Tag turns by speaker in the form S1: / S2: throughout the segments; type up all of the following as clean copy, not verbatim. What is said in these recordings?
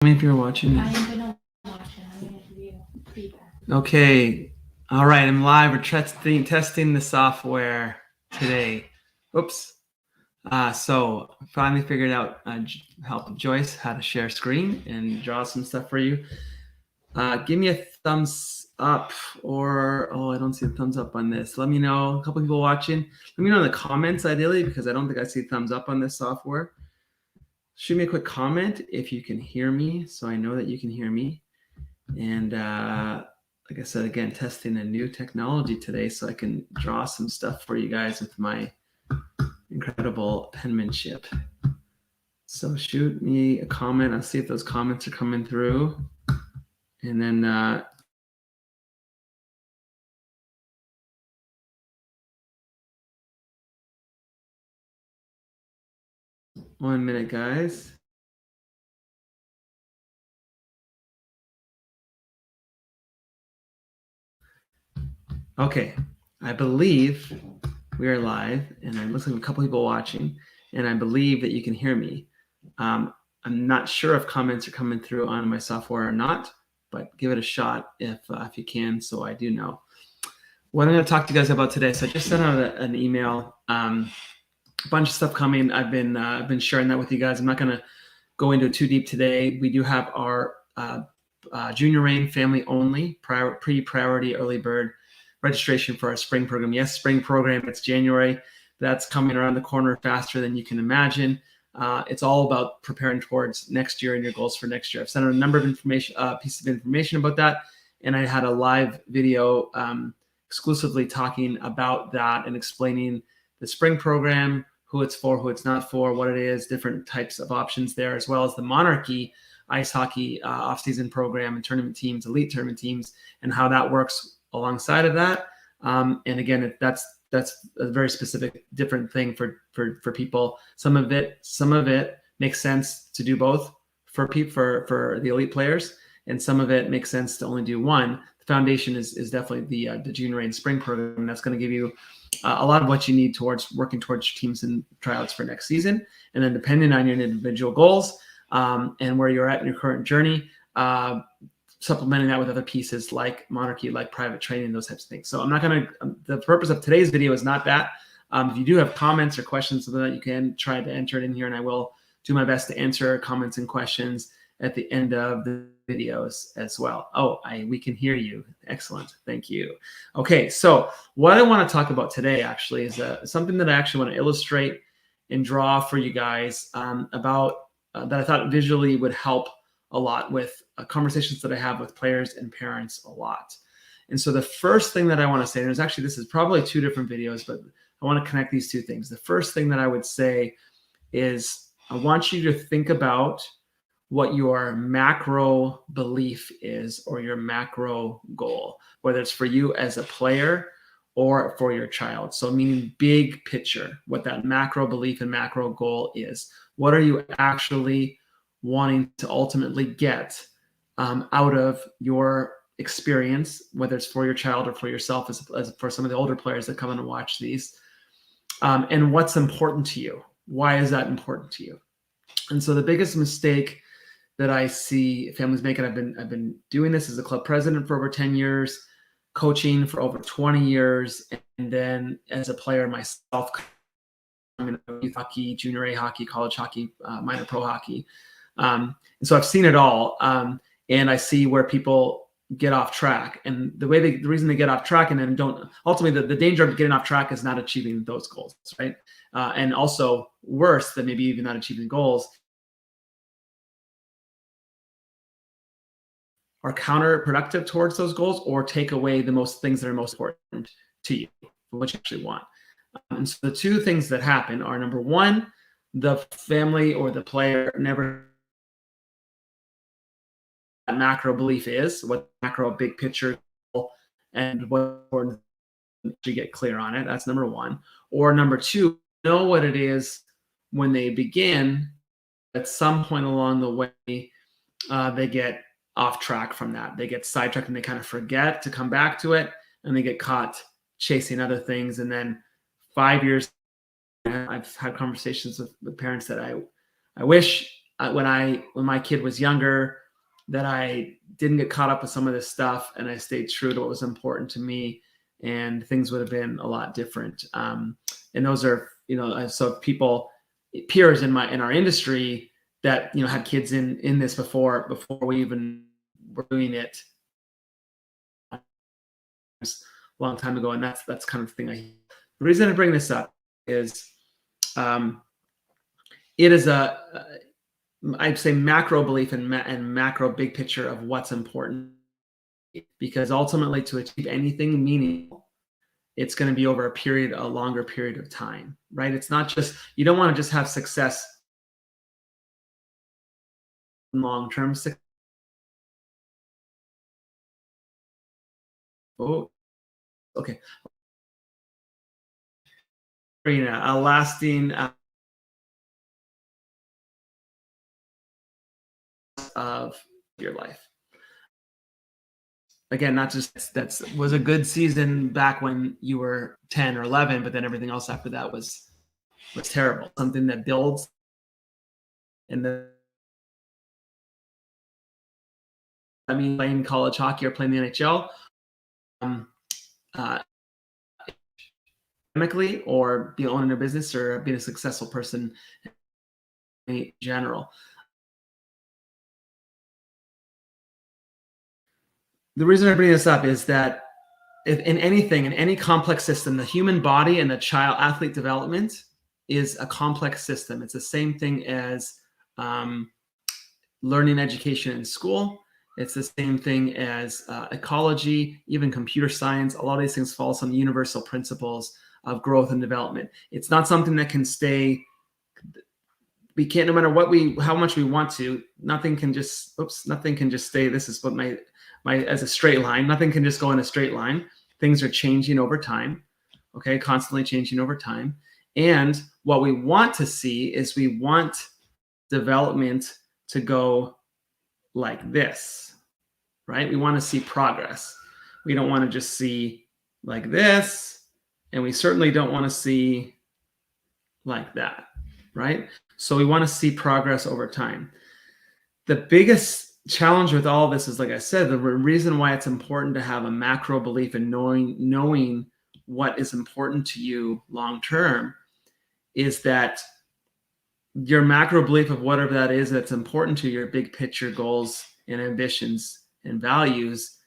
S1: Me if you're watching
S2: I
S1: it.
S2: am gonna watch it. I'm gonna give you feedback.
S1: Okay. All right, I'm live. We're testing the software today. Oops. So finally figured out help Joyce how to share screen and draw some stuff for you. Give me a thumbs up or I don't see a thumbs up on this. Let me know. A couple people watching. Let me know in the comments ideally because I don't think I see thumbs up on this software. Shoot me a quick comment if you can hear me, so I know that you can hear me. And like I said, again, testing a new technology today so I can draw some stuff for you guys with my incredible penmanship. So shoot me a comment. I'll see if those comments are coming through. And then one minute, guys. Okay, I believe we are live, and it looks like a couple people watching, and I believe that you can hear me. I'm not sure if comments are coming through on my software or not, but give it a shot if you can, so I do know. What I'm going to talk to you guys about today. So I just sent out an email, a bunch of stuff coming. I've been sharing that with you guys. I'm not going to go into it too deep today. We do have our Junior Reign family only pre-priority early bird registration for our spring program. Yes, spring program. It's January. That's coming around the corner faster than you can imagine. It's all about preparing towards next year and your goals for next year. I've sent out a number of information, pieces of information about that, and I had a live video exclusively talking about that and explaining the spring program, who it's for, who it's not for, what it is, different types of options there, as well as the Monarchy ice hockey off-season program and tournament teams, elite tournament teams, and how that works alongside of that. And again, that's a very specific, different thing for people. Some of it makes sense to do both for the elite players, and some of it makes sense to only do one. The foundation is definitely the Junior Reign spring program. That's going to give you a lot of what you need towards working towards teams and tryouts for next season. And then depending on your individual goals and where you're at in your current journey, supplementing that with other pieces like Monarchy, like private training, those types of things. So I'm not going to, the purpose of today's video is not that. If you do have comments or questions so that you can try to enter it in here, and I will do my best to answer comments and questions at the end of the videos as well. Oh, we can hear you. Excellent. Thank you. Okay, so what I want to talk about today actually is something that I actually want to illustrate and draw for you guys about that I thought visually would help a lot with conversations that I have with players and parents a lot. And so the first thing that I want to say, and there's actually, this is probably two different videos, but I want to connect these two things. The first thing that I would say is I want you to think about what your macro belief is or your macro goal, whether it's for you as a player or for your child. So meaning big picture, what that macro belief and macro goal is. What are you actually wanting to ultimately get out of your experience, whether it's for your child or for yourself, as for some of the older players that come in and watch these, and what's important to you. Why is that important to you? And so the biggest mistake that I see families making, I've been doing this as a club president for over 10 years, coaching for over 20 years, and then as a player myself, youth hockey, junior A hockey, college hockey, minor pro hockey. And so I've seen it all, and I see where people get off track. And the reason they get off track and then don't ultimately, the danger of getting off track is not achieving those goals, right? And also worse than maybe even not achieving goals are counterproductive towards those goals or take away the most things that are most important to you, what you actually want. And so the two things that happen are, number one, the family or the player never macro belief is, what macro big picture and what important to get clear on it. That's number one. Or number two, know what it is when they begin. At some point along the way, they get off track from that. They get sidetracked and they kind of forget to come back to it, and they get caught chasing other things. And then 5 years, I've had conversations with parents that I wish when my kid was younger, that I didn't get caught up with some of this stuff and I stayed true to what was important to me, and things would have been a lot different. And those are, so people, peers in our industry that, had kids in this before we even were doing it a long time ago. And that's kind of the thing. The reason I bring this up is it is I'd say macro belief and macro big picture of what's important, because ultimately to achieve anything meaningful, it's going to be over a longer period of time, right? It's not just, you don't want to just have success, long-term success. Oh, okay. A lasting of your life. Again, not just that was a good season back when you were 10 or 11, but then everything else after that was terrible. Something that builds, and playing college hockey or playing the NHL, academically, or owning a business, or being a successful person in general. The reason I bring this up is that if in any complex system, the human body and the child athlete development is a complex system. It's the same thing as learning education in school. It's the same thing as ecology, even computer science. A lot of these things follow some universal principles of growth and development. It's not something that can stay. We can't, no matter how much we want to, nothing can just stay. This is what my as a straight line. Nothing can just go in a straight line. Things are changing over time. Okay, constantly changing over time. And what we want to see is, we want development to go like this, right? We want to see progress. We don't want to just see like this, and we certainly don't want to see like that, right? So we want to see progress over time. The biggest challenge with all of this is, like I said, the reason why it's important to have a macro belief and knowing what is important to you long term is that your macro belief of whatever that is that's important to your big picture goals and ambitions and values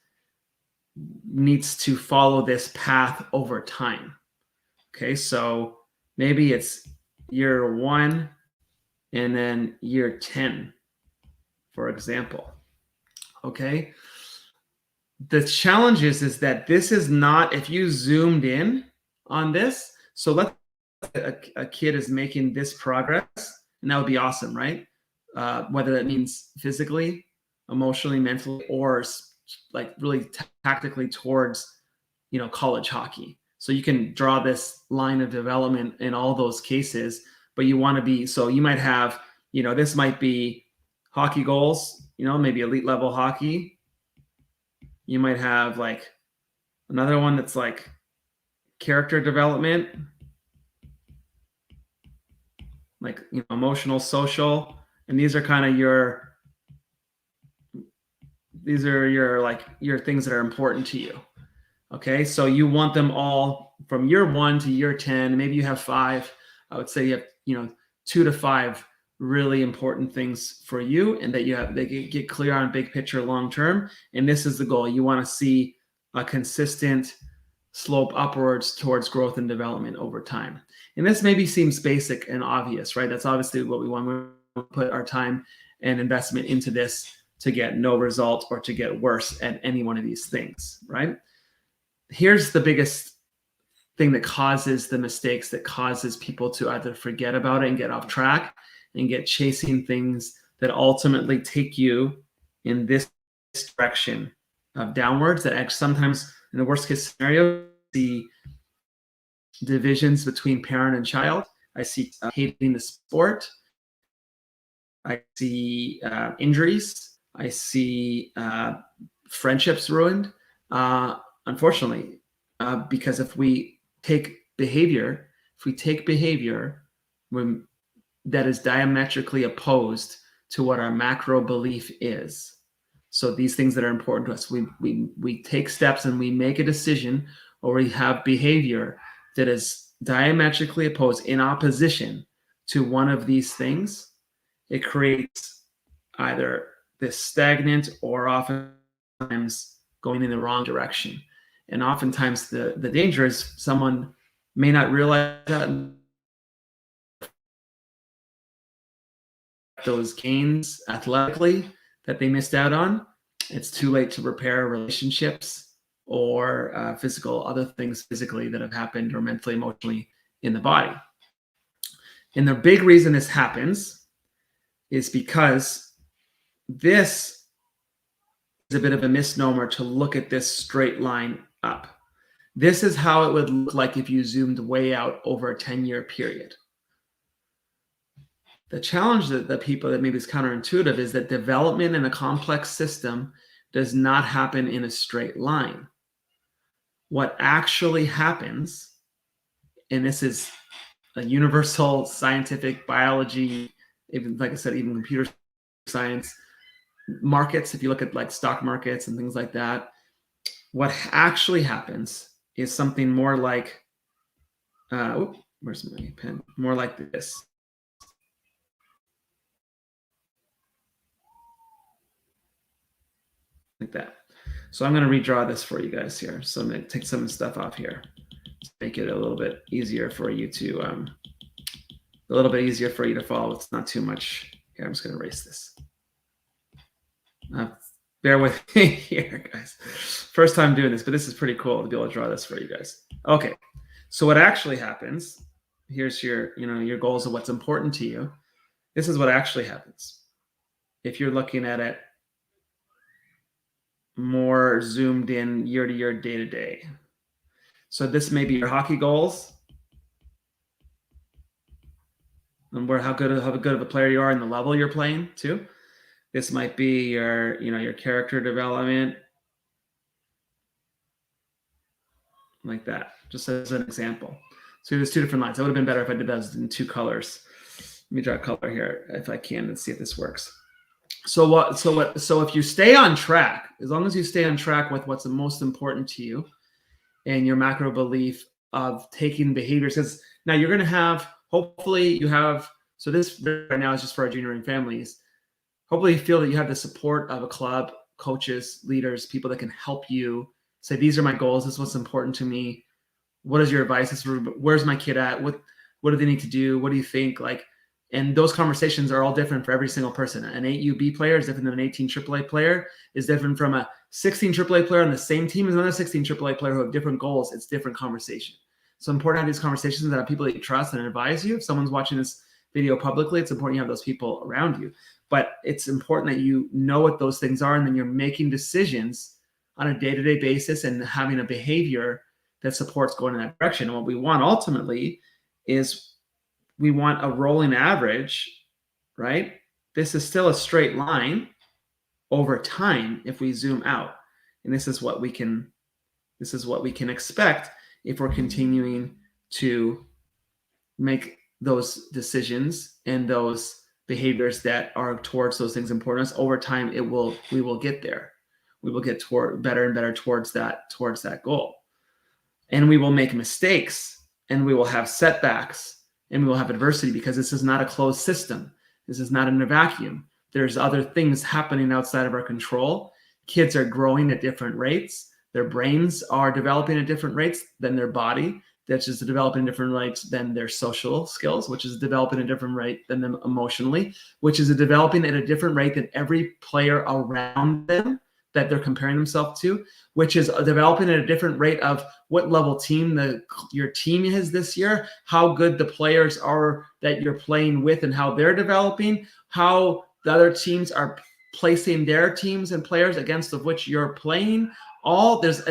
S1: needs to follow this path over time. Okay, so maybe it's year 1 and then year 10, for example. Okay, the challenge is that this is not, if you zoomed in on this, so let's a kid is making this progress, and that would be awesome, right? Whether that means physically, emotionally, mentally, or like really tactically towards, college hockey. So you can draw this line of development in all those cases, but you want to be, so you might have, this might be hockey goals, maybe elite level hockey. You might have like another one that's like character development, like, emotional, social, and these are kind of your things that are important to you. Okay, so you want them all from year 1 to year 10. Maybe you have 5. I would say you have 2 to 5 really important things for you, and that they get clear on big picture long term. And this is the goal. You want to see a consistent slope upwards towards growth and development over time. And this maybe seems basic and obvious, right? That's obviously what we want. We put our time and investment into this to get no result or to get worse at any one of these things, right? Here's the biggest thing that causes the mistakes, that causes people to either forget about it and get off track and get chasing things that ultimately take you in this direction of downwards, that actually sometimes, in the worst case scenario, see divisions between parent and child. I see hating the sport. I see injuries. I see friendships ruined, unfortunately, because if we take behavior that is diametrically opposed to what our macro belief is. So these things that are important to us, we take steps and we make a decision, or we have behavior that is diametrically opposed, in opposition to one of these things. It creates either this stagnant or oftentimes going in the wrong direction. And oftentimes the danger is someone may not realize that those gains athletically that they missed out on, it's too late to repair relationships or physical, other things physically that have happened or mentally, emotionally in the body. And the big reason this happens is because this is a bit of a misnomer to look at this straight line up. This is how it would look like if you zoomed way out over a 10-year period. The challenge that the people that maybe is counterintuitive is that development in a complex system does not happen in a straight line. What actually happens, and this is a universal scientific biology, even like I said, even computer science, markets, if you look at like stock markets and things like that, what actually happens is something more like, where's my pen? More like this. Like that. So I'm going to redraw this for you guys here. So I'm going to take some of the stuff off here to make it a little bit easier for you to, follow. It's not too much. Here, I'm just going to erase this. Bear with me here, guys. First time doing this, but this is pretty cool to be able to draw this for you guys. Okay, so what actually happens, here's your, your goals of what's important to you. This is what actually happens. If you're looking at it more zoomed in year to year, day to day. So this may be your hockey goals and how good of a player you are and the level you're playing too. This might be your, your character development, like that, just as an example. So there's two different lines. It would have been better if I did those in two colors. Let me draw a color here if I can and see if this works. So if you stay on track, as long as you stay on track with what's the most important to you and your macro belief of taking behaviors, because now you're going to have, hopefully you have, so this right now is just for our junior and families. Hopefully you feel that you have the support of a club, coaches, leaders, people that can help you say, these are my goals. This is what's important to me. What is your advice? Where's my kid at? What do they need to do? What do you think? And those conversations are all different for every single person. An 8UB player is different than an 18 AAA player, is different from a 16 AAA player on the same team as another 16 AAA player who have different goals. It's different conversation. So important to have these conversations that have people that you trust and advise you. If someone's watching this video publicly, it's important you have those people around you. But it's important that you know what those things are, and then you're making decisions on a day-to-day basis and having a behavior that supports going in that direction. And what we want ultimately is we want a rolling average, right? This is still a straight line over time if we zoom out. And this is what we can expect if we're continuing to make those decisions and those behaviors that are towards those things important to us. Over time, we will get there. We will get better and better towards that goal. And we will make mistakes, and we will have setbacks, and we will have adversity, because this is not a closed system. This is not in a vacuum. There's other things happening outside of our control. Kids are growing at different rates. Their brains are developing at different rates than their body. That's just developing at different rates than their social skills, which is developing at a different rate than them emotionally, which is developing at a different rate than every player around them that they're comparing themselves to, which is developing at a different rate of what level team your team is this year, how good the players are that you're playing with and how they're developing, how the other teams are placing their teams and players against of which you're playing. There's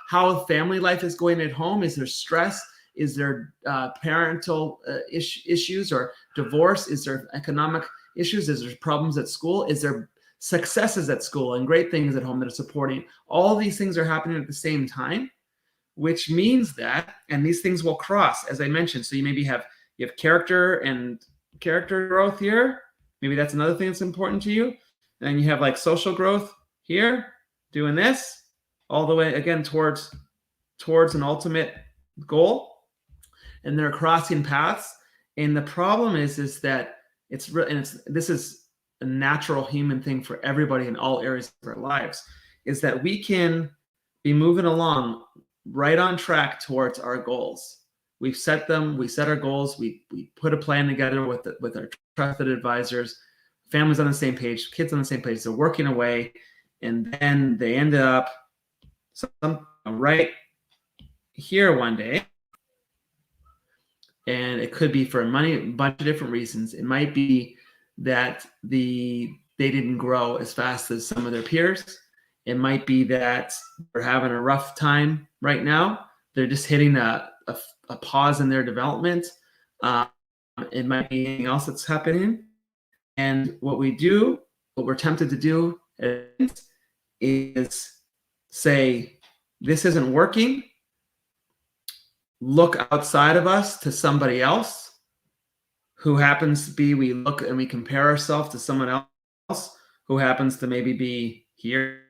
S1: how family life is going at home. Is there stress? Is there parental issues or divorce? Is there economic issues? Is there problems at school? Is there successes at school and great things at home that are supporting? All these things are happening at the same time, which means that, and these things will cross, as I mentioned. So you have character and character growth here, Maybe that's another thing that's important to you. And you have like social growth here, doing this, all the way again towards an ultimate goal. And they're crossing paths. And the problem is that this is a natural human thing for everybody in all areas of our lives, is that we can be moving along right on track towards our goals. We've set them, we set our goals, we put a plan together with our trusted advisors, families on the same page, kids on the same page, they're working away, and then they end up right here one day. And it could be for a bunch of different reasons. It might be that they didn't grow as fast as some of their peers. It might be that they're having a rough time right now. They're just hitting a pause in their development. It might be anything else that's happening. And what we're tempted to do is say, this isn't working. Look outside of us to somebody else who happens to be, we look and we compare ourselves to someone else who happens to maybe be here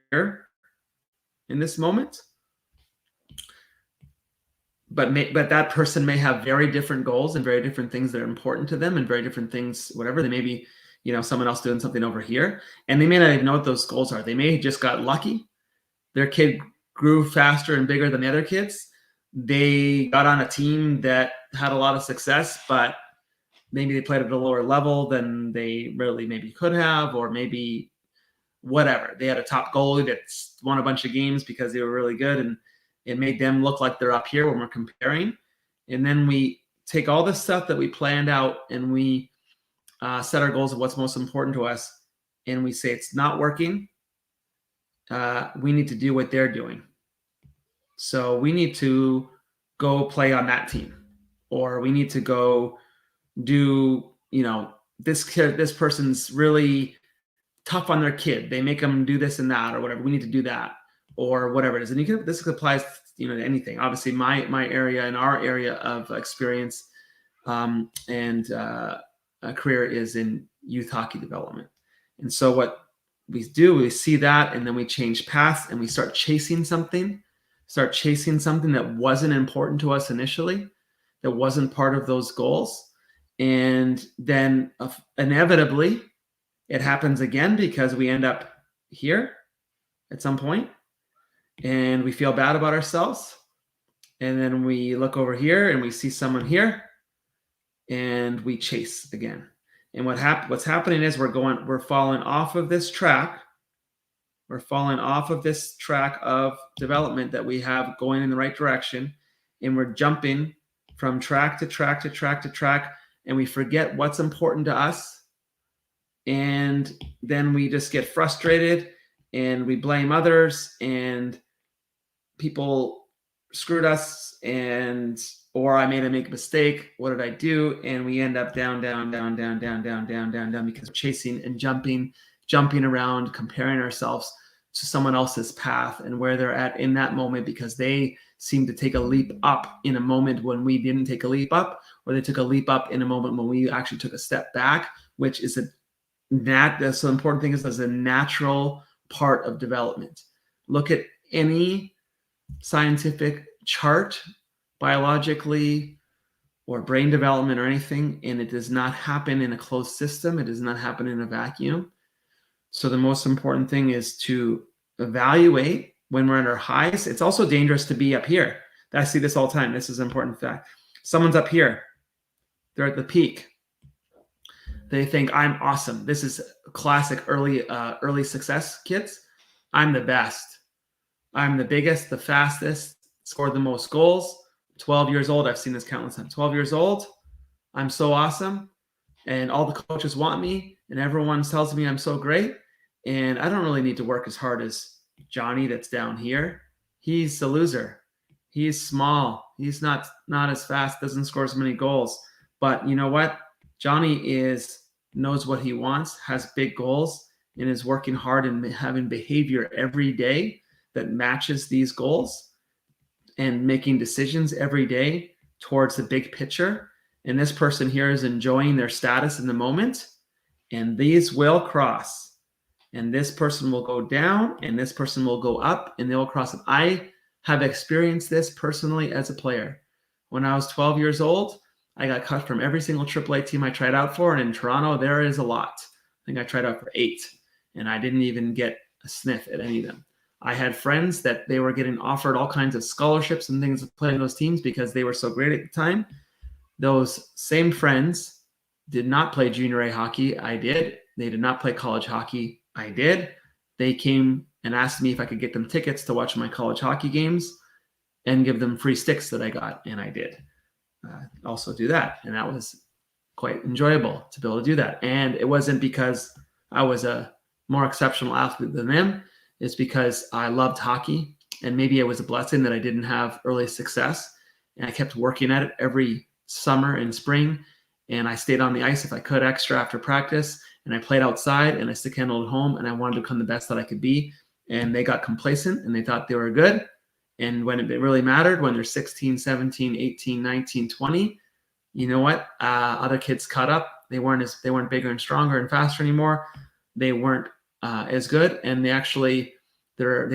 S1: in this moment. But that person may have very different goals and very different things that are important to them and very different things, whatever. They may be, someone else doing something over here, and they may not even know what those goals are. They may have just got lucky. Their kid grew faster and bigger than the other kids. They got on a team that had a lot of success, but maybe they played at a lower level than they really maybe could have, or maybe whatever. They had a top goalie that won a bunch of games because they were really good, and it made them look like they're up here when we're comparing. And then we take all this stuff that we planned out and we set our goals of what's most important to us, and we say it's not working. We need to do what they're doing. So we need to go play on that team, or we need to go do, this person's really tough on their kid. They make them do this and that, or whatever. We need to do that, or whatever it is. And this applies, to anything. Obviously, my area and our area of experience and a career is in youth hockey development. And so what we do, we see that, and then we change paths and we start chasing something that wasn't important to us initially, that wasn't part of those goals. And then inevitably it happens again because we end up here at some point and we feel bad about ourselves. And then we look over here and we see someone here and we chase again. And what's happening is we're falling off of this track. We're falling off of this track of development that we have going in the right direction. And we're jumping from track to track to track to track. And we forget what's important to us. And then we just get frustrated and we blame others, and people screwed us, or I made a mistake. What did I do? And we end up down because we're chasing and jumping around, comparing ourselves to someone else's path and where they're at in that moment, because they seem to take a leap up in a moment when we didn't take a leap up, or they took a leap up in a moment when we actually took a step back, which is that's the important thing, is as a natural part of development. Look at any scientific chart, biologically or brain development or anything, and it does not happen in a closed system. It does not happen in a vacuum. So the most important thing is to evaluate when we're at our highs. It's also dangerous to be up here. I see this all the time. This is an important fact. Someone's up here. They're at the peak. They think, I'm awesome. This is classic early success kids. I'm the best. I'm the biggest, the fastest, scored the most goals. 12 years old. I've seen this countless times. 12 years old. I'm so awesome. And all the coaches want me, and everyone tells me I'm so great. And I don't really need to work as hard as Johnny that's down here. He's the loser. He's small. He's not as fast, doesn't score as many goals. But you know what? Johnny knows what he wants, has big goals, and is working hard and having behavior every day that matches these goals, and making decisions every day towards the big picture. And this person here is enjoying their status in the moment, and these will cross, and this person will go down, and this person will go up, and they will cross. I have experienced this personally as a player. When I was 12 years old, I got cut from every single AAA team I tried out for, and in Toronto, there is a lot. I think I tried out for 8, and I didn't even get a sniff at any of them. I had friends that they were getting offered all kinds of scholarships and things to play in those teams because they were so great at the time. Those same friends did not play junior A hockey. I did. They did not play college hockey. I did. They came and asked me if I could get them tickets to watch my college hockey games and give them free sticks that I got, and I did. Also do that, and that was quite enjoyable to be able to do that. And it wasn't because I was a more exceptional athlete than them. It's because I loved hockey, and maybe it was a blessing that I didn't have early success, and I kept working at it every summer and spring, and I stayed on the ice if I could extra after practice, and I played outside, and I stick handled at home, and I wanted to become the best that I could be. And they got complacent, and they thought they were good. And when it really mattered, when they're 16, 17, 18, 19, 20, you know what? Other kids caught up. They weren't bigger and stronger and faster anymore. They weren't as good, and they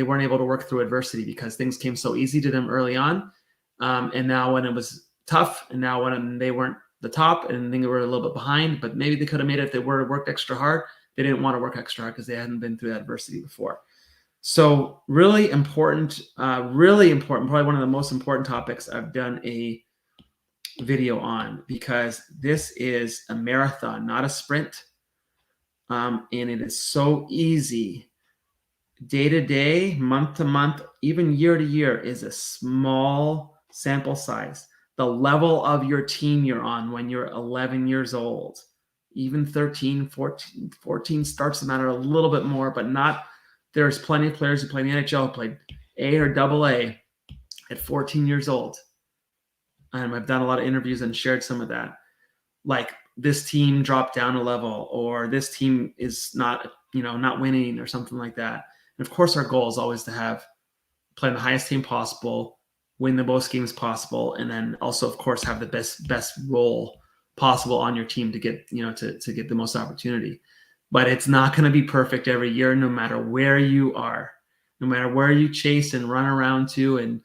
S1: weren't able to work through adversity because things came so easy to them early on. And now when it was tough, and now when they weren't the top and they were a little bit behind, but maybe they could have made it if they were worked extra hard. They didn't want to work extra hard because they hadn't been through that adversity before. So really important, probably one of the most important topics I've done a video on, because this is a marathon, not a sprint. And it is so easy. Day to day, month to month, even year to year is a small sample size. The level of your team you're on when you're 11 years old, even 13, 14 starts to matter a little bit more, but not. There's plenty of players who play in the NHL, who played A or AA at 14 years old. I've done a lot of interviews and shared some of that. Like, this team dropped down a level, or this team is not winning, or something like that. And of course, our goal is always to play in the highest team possible, win the most games possible, and then also, of course, have the best role possible on your team to get to get the most opportunity. But it's not going to be perfect every year, no matter where you are, no matter where you chase and run around to and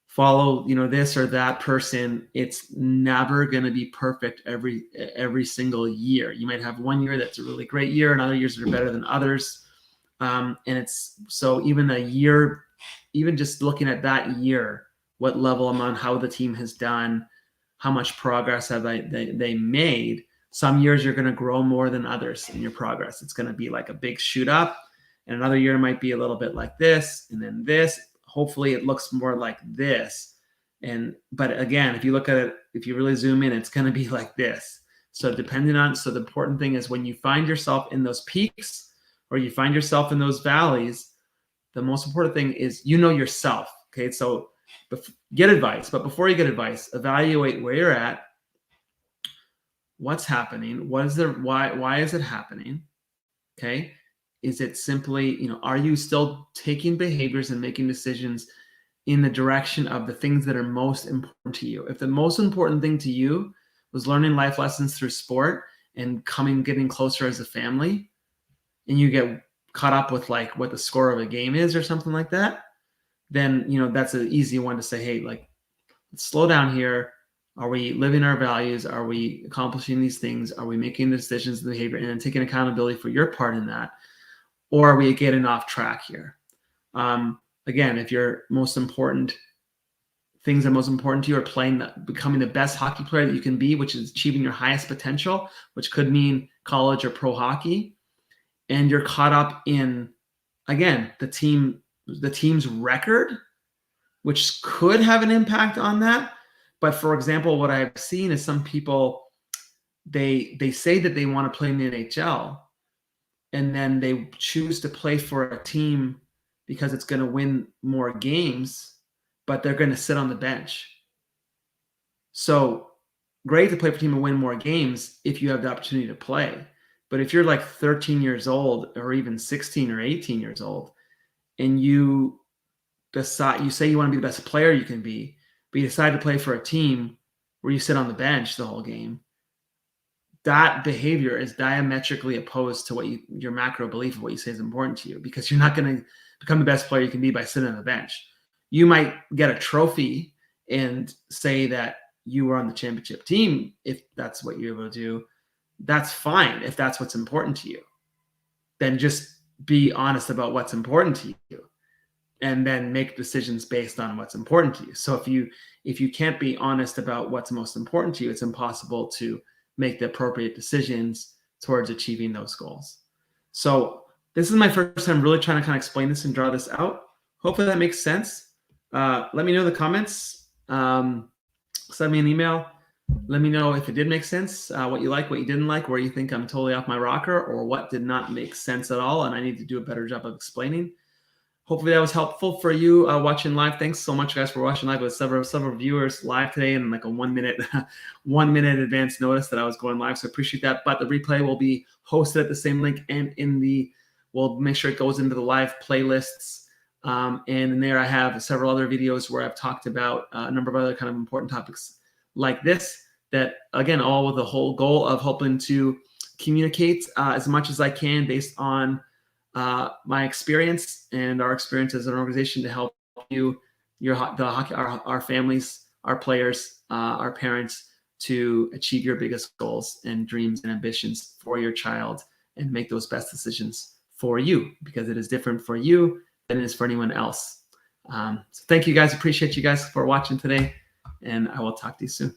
S1: follow, this or that person. It's never going to be perfect every single year. You might have one year that's a really great year, and other years that are better than others. And it's so even a year, even just looking at that year, what level I'm on, how the team has done, how much progress have they made. Some years you're going to grow more than others in your progress. It's going to be like a big shoot up, and another year might be a little bit like this, and then this. Hopefully it looks more like this. But again, if you look at it, if you really zoom in, it's going to be like this. So the important thing is, when you find yourself in those peaks, or you find yourself in those valleys, the most important thing is yourself. Okay, so get advice, but before you get advice, evaluate where you're at. What's happening? Why is it happening? Okay. Is it simply, are you still taking behaviors and making decisions in the direction of the things that are most important to you? If the most important thing to you was learning life lessons through sport and getting closer as a family, and you get caught up with like what the score of a game is or something like that, then, that's an easy one to say, hey, like, let's slow down here. Are we living our values? Are we accomplishing these things? Are we making the decisions and behavior, and then taking accountability for your part in that? Or are we getting off track here? Again, if your most important things that are most important to you are becoming the best hockey player that you can be, which is achieving your highest potential, which could mean college or pro hockey, and you're caught up in, again, the team's record, which could have an impact on that. But for example, what I've seen is some people, they say that they want to play in the NHL, and then they choose to play for a team because it's going to win more games, but they're going to sit on the bench. So great to play for a team and win more games if you have the opportunity to play. But if you're like 13 years old, or even 16 or 18 years old, and you say you want to be the best player you can be, but you decide to play for a team where you sit on the bench the whole game, that behavior is diametrically opposed to what your macro belief of what you say is important to you, because you're not going to become the best player you can be by sitting on the bench. You might get a trophy and say that you were on the championship team. If that's what you're able to do, that's fine. If that's what's important to you, then just be honest about what's important to you, and then make decisions based on what's important to you. So if you can't be honest about what's most important to you, it's impossible to make the appropriate decisions towards achieving those goals. So this is my first time really trying to kind of explain this and draw this out. Hopefully that makes sense. Let me know in the comments. Send me an email. Let me know if it did make sense, what you like, what you didn't like, where you think I'm totally off my rocker, or what did not make sense at all and I need to do a better job of explaining. Hopefully that was helpful for you watching live. Thanks so much, guys, for watching live. With several viewers live today, and like a 1 minute advance notice that I was going live. So appreciate that. But the replay will be hosted at the same link, and we'll make sure it goes into the live playlists. And in there, I have several other videos where I've talked about a number of other kind of important topics like this. That again, all with the whole goal of hoping to communicate as much as I can based on my experience and our experience as an organization to help you, our families, our players, our parents, to achieve your biggest goals and dreams and ambitions for your child, and make those best decisions for you, because it is different for you than it is for anyone else. So thank you guys. Appreciate you guys for watching today, and I will talk to you soon.